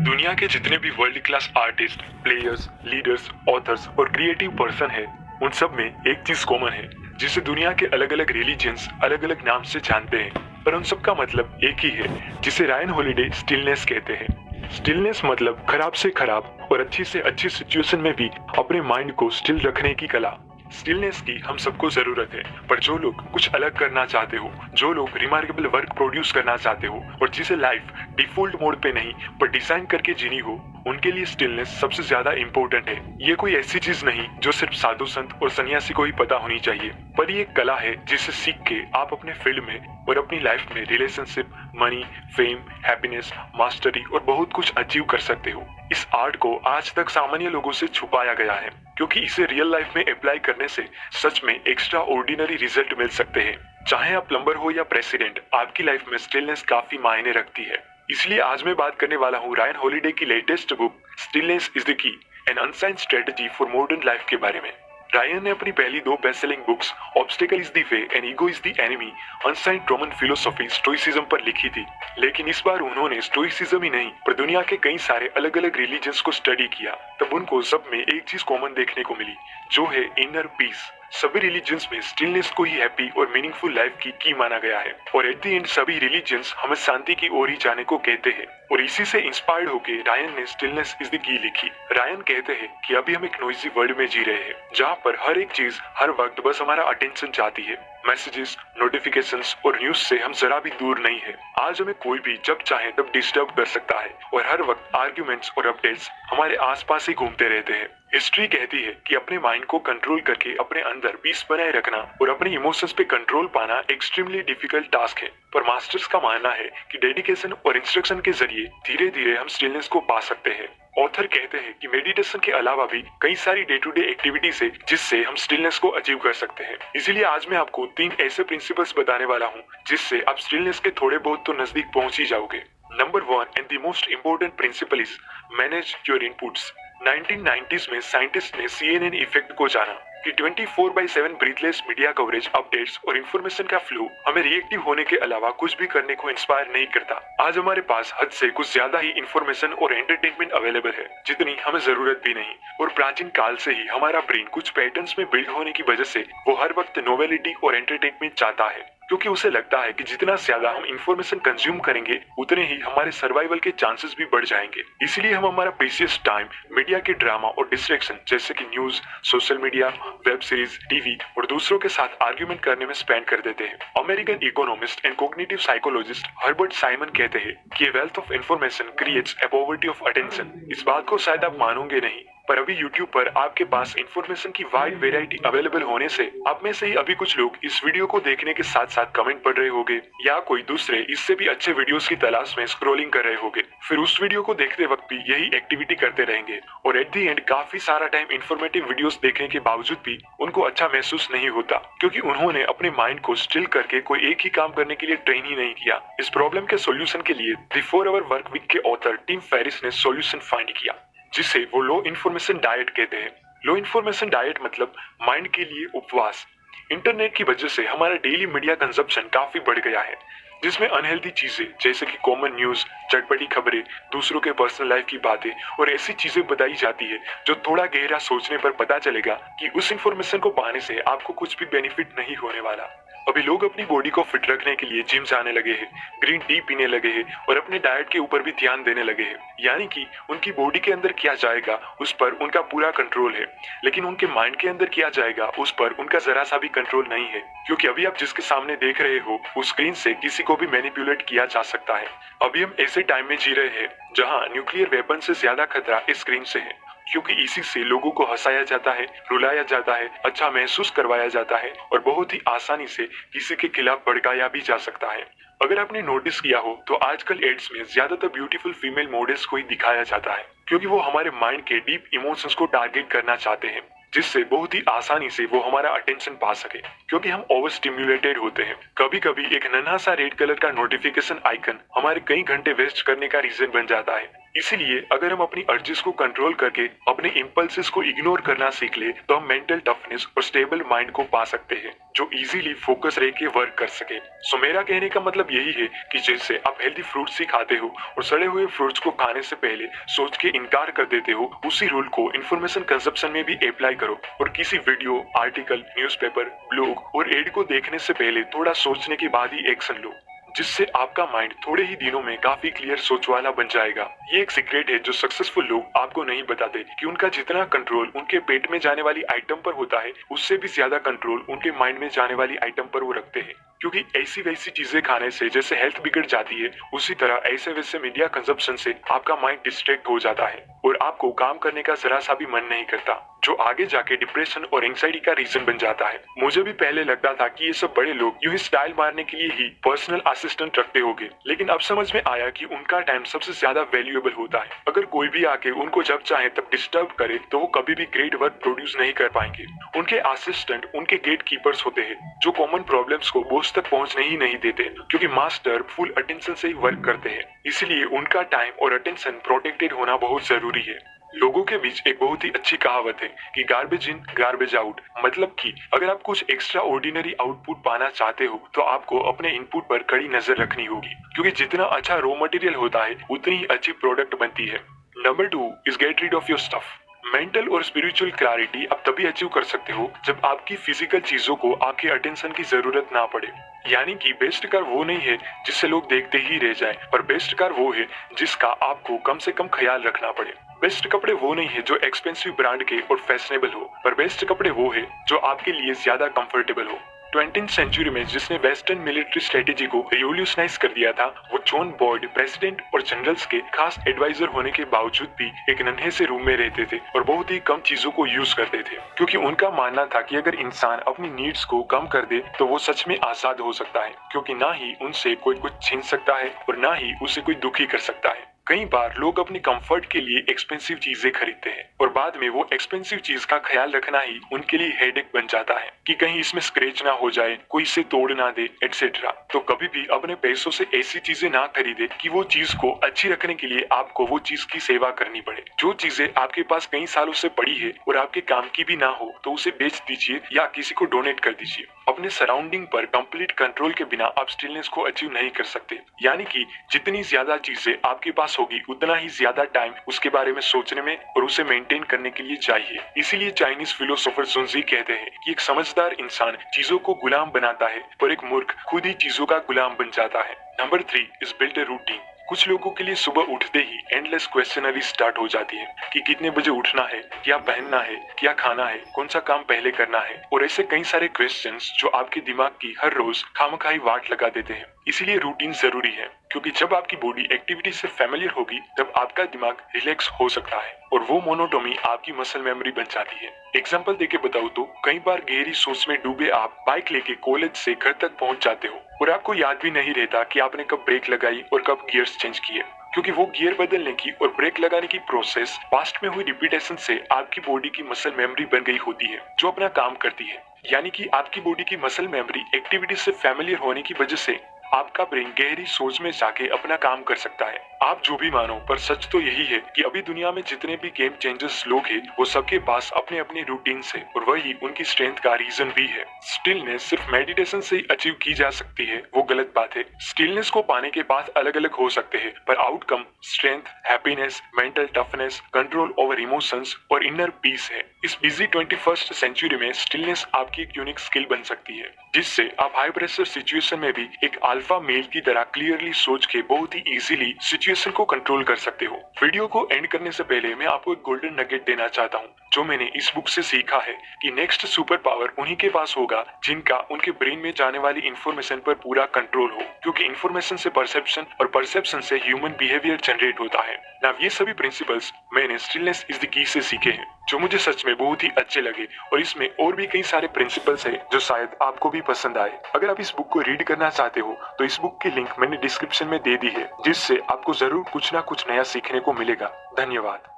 दुनिया के जितने भी world class artist, players, leaders, authors और क्रिएटिव पर्सन है, उन सब में एक चीज कॉमन है जिसे दुनिया के अलग अलग रिलीजन्स अलग अलग नाम से जानते हैं, पर उन सब का मतलब एक ही है, जिसे रायन हॉलिडे स्टिलनेस कहते हैं। स्टिलनेस मतलब खराब से खराब और अच्छी से अच्छी सिचुएशन में भी अपने माइंड को स्टिल रखने की कला। स्टिलनेस की हम सबको जरूरत है, पर जो लोग कुछ अलग करना चाहते हो, जो लोग रिमार्केबल वर्क प्रोड्यूस करना चाहते हो और जिसे लाइफ डिफॉल्ट मोड पे नहीं पर डिजाइन करके जीनी हो, उनके लिए स्टिलनेस सबसे ज्यादा इंपॉर्टेंट है। ये कोई ऐसी चीज नहीं जो सिर्फ साधु संत और सन्यासी को ही पता होनी चाहिए, पर ये एक कला है जिसे सीख के आप अपने फील्ड में और अपनी लाइफ में relationship, money, fame, happiness, mastery और बहुत कुछ अचीव कर सकते हो। इस आर्ट को आज तक सामान्य लोगों से छुपाया गया है, क्योंकि इसे रियल लाइफ में अप्लाई करने से सच में एक्स्ट्रा ऑर्डिनरी रिजल्ट मिल सकते हैं। चाहे आप प्लम्बर हो या प्रेसिडेंट, आपकी लाइफ में स्टिलनेस काफी मायने रखती है। इसलिए आज मैं बात करने वाला हूँ रायन हॉलिडे की latest book stillness is the key, an ancient strategy for modern life के बारे में। रायन ने अपनी पहली दो best selling books obstacle is the way and ego is the enemy, ancient Roman philosophy stoicism पर लिखी थी। लेकिन इस बार उन्होंने स्टोइसिज्म ही नहीं पर दुनिया के कई सारे अलग अलग रिलीजन्स को स्टडी किया, तब उनको सब में एक चीज कॉमन देखने को मिली, जो है इनर पीस। सभी रिलीजन्स में स्टिलनेस को ही हैप्पी और मीनिंगफुल लाइफ की माना गया है, और एट द एंड सभी रिलीजन्स हमें शांति की ओर ही जाने को कहते हैं। और इसी से इंस्पायर्ड होकर रायन ने स्टिलनेस इज द की लिखी। रायन कहते हैं कि अभी हम एक नॉइजी वर्ल्ड में जी रहे हैं, जहाँ पर हर एक चीज हर वक्त बस हमारा अटेंशन चाहती है। मैसेजेस, नोटिफिकेशंस और न्यूज से हम जरा भी दूर नहीं है। आज हमें कोई भी जब चाहे तब डिस्टर्ब कर सकता है, और हर वक्त आर्ग्यूमेंट्स और अपडेट्स हमारे आसपास ही घूमते रहते हैं। हिस्ट्री कहती है कि अपने माइंड को कंट्रोल करके अपने अंदर पीस बनाए रखना और अपने इमोशंस पे कंट्रोल पाना एक्सट्रीमली डिफिकल्ट टास्क है, पर मास्टर्स का मानना है कि डेडिकेशन और इंस्ट्रक्शन के जरिए धीरे धीरे हम स्टिलनेस को पा सकते हैं। ऑथर कहते हैं कि मेडिटेशन के अलावा भी कई सारी डे टू डे एक्टिविटीज है जिससे हम स्टिलनेस को अचीव कर सकते हैं। इसीलिए आज मैं आपको 3 ऐसे प्रिंसिपल्स बताने वाला हूँ जिससे आप स्टिलनेस के थोड़े बहुत तो नजदीक पहुंच ही जाओगे। Number 1 and the most important principle is manage your inputs. 1990s में साइंटिस्ट ने CNN इफेक्ट को जाना कि 24/7 ब्रीथलेस मीडिया कवरेज, अपडेट्स और इन्फॉर्मेशन का फ्लो हमें रिएक्टिव होने के अलावा कुछ भी करने को इंस्पायर नहीं करता। आज हमारे पास हद से कुछ ज्यादा ही इन्फॉर्मेशन और एंटरटेनमेंट अवेलेबल है, जितनी हमें जरूरत भी नहीं। और प्राचीन काल से ही हमारा ब्रेन कुछ पैटर्न्स में बिल्ड होने की वजह से वो हर वक्त नोवेलिटी और एंटरटेनमेंट चाहता है, क्योंकि उसे लगता है कि जितना ज्यादा हम इंफॉर्मेशन कंज्यूम करेंगे उतने ही हमारे सर्वाइवल के चांसेस भी बढ़ जाएंगे। इसलिए हम हमारा प्रीशियस टाइम मीडिया के ड्रामा और डिस्ट्रैक्शन जैसे कि news, social media, web series, TV और दूसरों के साथ आर्ग्यूमेंट करने में स्पेंड कर देते हैं। American economist and cognitive psychologist Herbert Simon कहते हैं कि wealth of information creates a poverty of attention. इस बात को शायद आप मानोगे नहीं, पर अभी YouTube पर आपके पास इंफॉर्मेशन की वाइड वेराइटी अवेलेबल होने से आप में से ही अभी कुछ लोग इस वीडियो को देखने के साथ साथ कमेंट पढ़ रहे होंगे, या कोई दूसरे इससे भी अच्छे वीडियोस की तलाश में स्क्रॉलिंग कर रहे होंगे। फिर उस वीडियो को देखते वक्त भी यही एक्टिविटी करते रहेंगे, और एट द एंड काफी सारा टाइम इंफॉर्मेटिव वीडियोस देखने के बावजूद भी उनको अच्छा महसूस नहीं होता, क्योंकि उन्होंने अपने माइंड को स्टिल करके कोई एक ही काम करने के लिए ट्रेन ही नहीं किया। इस प्रॉब्लम के सोल्यूशन के लिए द 4 आवर वर्क वीक के ऑथर टिम फेरिस ने सोल्यूशन फाइंड किया, जिसे वो लो इन्फॉर्मेशन डाइट कहते हैं। लो इन्फॉर्मेशन डाइट मतलब माइंड के लिए उपवास। इंटरनेट की वजह से हमारा डेली मीडिया कंजप्शन काफी बढ़ गया है, जिसमें अनहेल्दी चीजें जैसे कि कॉमन न्यूज, चटपटी खबरें, दूसरों के पर्सनल लाइफ की बातें और ऐसी चीजें बताई जाती है जो थोड़ा गहरा सोचने पर पता चलेगा कि उस इंफॉर्मेशन को पाने से आपको कुछ भी बेनिफिट नहीं होने वाला। अभी लोग अपनी बॉडी को फिट रखने के लिए जिम जाने लगे हैं, ग्रीन टी पीने लगे हैं और अपने डाइट के ऊपर भी ध्यान देने लगे हैं, यानी कि उनकी बॉडी के अंदर क्या जाएगा उस पर उनका पूरा कंट्रोल है, लेकिन उनके माइंड के अंदर क्या जाएगा उस पर उनका जरा सा भी कंट्रोल नहीं है, क्योंकि अभी आप जिसके सामने देख रहे हो उस स्क्रीन से किसी को भी मैनिपुलेट किया जा सकता है। अभी हम ऐसे टाइम में जी रहे हैं जहाँ न्यूक्लियर वेपन से ज्यादा खतरा इस स्क्रीन से है, क्योंकि इसी से लोगों को हंसाया जाता है, रुलाया जाता है, अच्छा महसूस करवाया जाता है और बहुत ही आसानी से किसी के खिलाफ भड़काया भी जा सकता है। अगर आपने नोटिस किया हो तो आजकल एड्स में ज्यादातर ब्यूटीफुल फीमेल मॉडल्स को ही दिखाया जाता है, क्योंकि वो हमारे माइंड के डीप इमोशंस को टारगेट करना चाहते हैं, जिससे बहुत ही आसानी से वो हमारा अटेंशन पा सके, क्योंकि हम ओवर स्टिम्युलेटेड होते हैं। कभी कभी एक नन्हा सा रेड कलर का नोटिफिकेशन आइकन हमारे कई घंटे वेस्ट करने का रीजन बन जाता है। इसीलिए अगर हम अपनी अर्जेस को कंट्रोल करके अपने इम्पल्सेस को इग्नोर करना सीख ले तो हम मेंटल टफनेस और स्टेबल माइंड को पा सकते हैं जो इजीली फोकस रह के वर्क कर सके। सो मेरा कहने का मतलब यही है कि जैसे आप हेल्दी फ्रूट्स ही खाते हो और सड़े हुए फ्रूट्स को खाने से पहले सोच के इनकार कर देते हो, उसी रूल को इन्फॉर्मेशन कंजप्शन में भी अप्लाई करो और किसी वीडियो, आर्टिकल, न्यूज़पेपर, ब्लॉग और एड को देखने से पहले थोड़ा सोचने के बाद ही एक्शन लो, जिससे आपका माइंड थोड़े ही दिनों में काफी क्लियर सोच वाला बन जाएगा। ये एक सीक्रेट है जो सक्सेसफुल लोग आपको नहीं बताते कि उनका जितना कंट्रोल उनके पेट में जाने वाली आइटम पर होता है, उससे भी ज्यादा कंट्रोल उनके माइंड में जाने वाली आइटम पर वो रखते हैं। क्योंकि ऐसी वैसी चीजें खाने से जैसे हेल्थ बिगड़ जाती है, उसी तरह ऐसे वैसे मीडिया कंजप्शन से आपका माइंड डिस्ट्रैक्ट हो जाता है और आपको काम करने का जरा सा भी मन नहीं करता, जो आगे जाके डिप्रेशन और एंग्जाइटी का रीजन बन जाता है। मुझे भी पहले लगता था कि ये सब बड़े लोग यूं ही स्टाइल मारने के लिए ही पर्सनल असिस्टेंट रखते होंगे, लेकिन अब समझ में आया कि उनका टाइम सबसे ज्यादा वैल्यूएबल होता है। अगर कोई भी आके उनको जब चाहे तब डिस्टर्ब करे तो वो कभी भी ग्रेट वर्क प्रोड्यूस नहीं कर पाएंगे। उनके असिस्टेंट उनके गेट कीपर्स होते हैं जो कॉमन प्रॉब्लम्स को बोझ तक पहुंचने ही नहीं देते, क्योंकि मास्टर फुल अटेंशन से ही वर्क करते हैं। इसलिए उनका टाइम और अटेंशन प्रोटेक्टेड होना बहुत जरूरी है। लोगों के बीच एक बहुत ही अच्छी कहावत है कि गार्बेज इन गार्बेज आउट, मतलब कि अगर आप कुछ एक्स्ट्रा ऑर्डिनरी आउटपुट पाना चाहते हो तो आपको अपने इनपुट पर कड़ी नजर रखनी होगी, क्योंकि जितना अच्छा रॉ मटेरियल होता है उतनी ही अच्छी प्रोडक्ट बनती है। Number 2 is get rid of your stuff. Mental और स्पिरिचुअल क्लैरिटी आप तभी अचीव कर सकते हो जब आपकी फिजिकल चीजों को आपके अटेंशन की जरूरत ना पड़े। यानी कि बेस्ट कार वो नहीं है जिससे लोग देखते ही रह जाएं, पर बेस्ट कार वो है जिसका आपको कम से कम ख्याल रखना पड़े। बेस्ट कपड़े वो नहीं है जो एक्सपेंसिव ब्रांड के और फैशनेबल हो, पर बेस्ट कपड़े वो है जो आपके लिए ज्यादा कंफर्टेबल हो। 20th सेंचुरी में जिसने वेस्टर्न मिलिट्री स्ट्रेटेजी को रिवॉल्यूशनाइज कर दिया था, वो जॉन बॉयड, प्रेसिडेंट और जनरल्स के खास एडवाइजर होने के बावजूद भी एक नन्हे से रूम में रहते थे और बहुत ही कम चीजों को यूज करते थे, क्योंकि उनका मानना था कि अगर इंसान अपनी नीड्स को कम कर दे तो वो सच में आजाद हो सकता है, क्योंकि ना ही उनसे कोई कुछ छीन सकता है और ना ही उसे कोई दुखी कर सकता है। कई बार लोग अपने कंफर्ट के लिए एक्सपेंसिव चीजें खरीदते हैं और बाद में वो एक्सपेंसिव चीज का ख्याल रखना ही उनके लिए हेडेक बन जाता है कि कहीं इसमें स्क्रैच ना हो जाए, कोई इसे तोड़ ना दे, एटसेट्रा। तो कभी भी अपने पैसों से ऐसी चीजें ना खरीदे कि वो चीज को अच्छी रखने के लिए आपको वो चीज की सेवा करनी पड़े। जो चीजें आपके पास कई सालों से पड़ी है और आपके काम की भी ना हो तो उसे बेच दीजिए या किसी को डोनेट कर दीजिए। अपने सराउंडिंग पर कंप्लीट कंट्रोल के बिना आप स्टिलनेस को अचीव नहीं कर सकते। यानी कि जितनी ज्यादा चीजें आपके पास होगी उतना ही ज्यादा टाइम उसके बारे में सोचने में और उसे मेंटेन करने के लिए चाहिए। इसीलिए चाइनीज फिलोसोफर सुनजी कहते हैं कि एक समझदार इंसान चीजों को गुलाम बनाता है और एक मूर्ख खुद ही चीजों का गुलाम बन जाता है। Number 3 is build a routine. कुछ लोगों के लिए सुबह उठते ही एंडलेस क्वेश्चनरी स्टार्ट हो जाती है कि कितने बजे उठना है, क्या पहनना है, क्या खाना है, कौन सा काम पहले करना है, और ऐसे कई सारे क्वेश्चंस जो आपके दिमाग की हर रोज खामखाई वाट लगा देते हैं। इसीलिए रूटीन जरूरी है, क्योंकि जब आपकी बॉडी एक्टिविटी से फैमिलियर होगी तब आपका दिमाग रिलैक्स हो सकता है और वो मोनोटोमी आपकी मसल मेमोरी बन जाती है। एग्जाम्पल देके बताऊं तो कई बार गहरी सोच में डूबे आप बाइक लेके कॉलेज से घर तक पहुंच जाते हो और आपको याद भी नहीं रहता कि आपने कब ब्रेक लगाई और कब गियर्स चेंज किए, क्योंकि वो गियर बदलने की और ब्रेक लगाने की प्रोसेस पास्ट में हुई रिपीटेशन से आपकी बॉडी की मसल मेमोरी बन गई होती है जो अपना काम करती है। यानी कि आपकी बॉडी की मसल मेमोरी एक्टिविटी से फैमिलियर होने की वजह से आपका ब्रेन गहरी सोच में जाके अपना काम कर सकता है। आप जो भी मानो, पर सच तो यही है कि अभी दुनिया में जितने भी गेम चेंजर्स लोग हैं वो सबके पास अपने अपने रूटीन है और वही उनकी स्ट्रेंथ का रीजन भी है। स्टिलनेस सिर्फ मेडिटेशन से ही अचीव की जा सकती है वो गलत बात है। स्टिलनेस को पाने के बाद अलग अलग हो सकते हैं, पर outcome strength, happiness, mental toughness, control over emotions और इनर पीस है। इस बिजी 21st सेंचुरी में स्टिलनेस आपकी एक यूनिक स्किल बन सकती है, जिससे आप हाई प्रेशर सिचुएशन में भी एक अल्फा मेल की तरह क्लियरली सोच के बहुत ही इजीली सिचुएशन को कंट्रोल कर सकते हो। वीडियो को एंड करने से पहले मैं आपको एक गोल्डन नगेट देना चाहता हूँ जो मैंने इस बुक से सीखा है कि नेक्स्ट सुपर पावर उन्हीं के पास होगा जिनका उनके ब्रेन में जाने वाली इंफॉर्मेशन पर पूरा कंट्रोल हो, क्योंकि इंफॉर्मेशन से परसेप्शन और परसेप्शन से ह्यूमन बिहेवियर जनरेट होता है। ना ये सभी प्रिंसिपल्स मैंने स्टिलनेस इज द की से सीखे हैं, जो मुझे सच में बहुत ही अच्छे लगे, और इसमें और भी कई सारे प्रिंसिपल्स हैं जो शायद आपको भी पसंद आए। अगर आप इस बुक को रीड करना चाहते हो तो इस बुक की लिंक मैंने डिस्क्रिप्शन में दे दी है, जिससे आपको जरूर कुछ ना कुछ नया सीखने को मिलेगा। धन्यवाद।